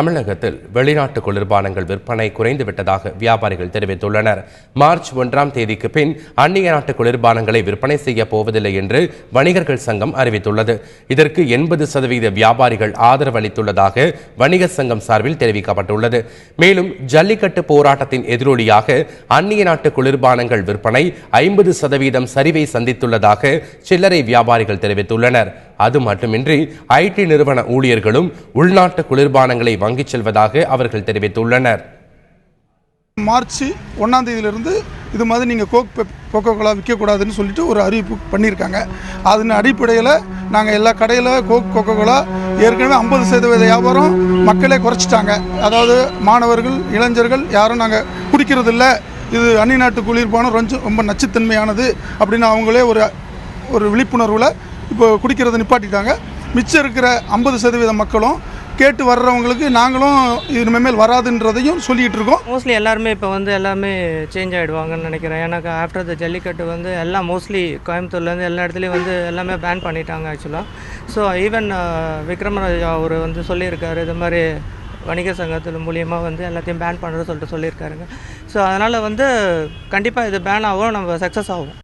தமிழகத்தில் வெளிநாட்டு குளிர்பானங்கள் விற்பனை குறைந்துவிட்டதாக வியாபாரிகள் தெரிவித்துள்ளனர். மார்ச் 1ஆம் தேதிக்கு பின் அந்நிய நாட்டு குளிர்பானங்களை விற்பனை செய்ய போவதில்லை என்று வணிகர்கள் சங்கம் அறிவித்துள்ளது. இதற்கு 80% வியாபாரிகள் ஆதரவு அளித்துள்ளதாக வணிகர் சங்கம் சார்பில் தெரிவிக்கப்பட்டுள்ளது. மேலும் ஜல்லிக்கட்டு போராட்டத்தின் எதிரொலியாக அந்நிய நாட்டு குளிர்பானங்கள் விற்பனை 50% சரிவை சந்தித்துள்ளதாக சில்லறை வியாபாரிகள் தெரிவித்துள்ளனர். அது மட்டுமின்றி ஐடி நிறுவன ஊழியர்களும் உள்நாட்டு குளிர்பானங்களை வாங்கிச் செல்வதாக அவர்கள் தெரிவித்துள்ளனர். மார்ச் 1ஆம் தேதியிலிருந்து இது மாதிரி நீங்கள் கோகோ கோலா விற்கக்கூடாதுன்னு சொல்லிட்டு ஒரு அறிவிப்பு பண்ணியிருக்காங்க. அதன் அடிப்படையில் நாங்கள் எல்லா கடையில் கோகோ கோலா ஏற்கனவே 50% வியாபாரம் மக்களே குறைச்சிட்டாங்க. அதாவது மாணவர்கள், இளைஞர்கள் யாரும் நாங்கள் குடிக்கிறதில்ல, இது அந்நிய நாட்டு குளிர்பானம் ரொம்ப நச்சுத்தன்மையானது அப்படின்னு அவங்களே ஒரு விழிப்புணர்வில் இப்போ குடிக்கிறத நிப்பாட்டிட்டாங்க. மிச்சம் இருக்கிற 50% மக்களும் கேட்டு வர்றவங்களுக்கு நாங்களும் இனிமேல் வராதுன்றதையும் சொல்லிகிட்டு இருக்கோம். மோஸ்ட்லி எல்லாருமே இப்போ எல்லாமே சேஞ்ச் ஆகிடுவாங்கன்னு நினைக்கிறேன். எனக்கு ஆஃப்டர் த ஜல்லிக்கட்டு எல்லாம் மோஸ்ட்லி கோயம்புத்தூர்லேருந்து எல்லா இடத்துலையும் எல்லாமே பேன் பண்ணிட்டாங்க ஆக்சுவலாக. ஸோ ஈவன் விக்ரமராஜா அவர் சொல்லியிருக்காரு, இது மாதிரி வணிகர் சங்கத்தில் மூலியமாக எல்லாத்தையும் பேன் பண்ணுறது சொல்லிட்டு சொல்லியிருக்காருங்க. ஸோ அதனால் கண்டிப்பாக இது பேன் ஆகும், நம்ம சக்ஸஸ் ஆகும்.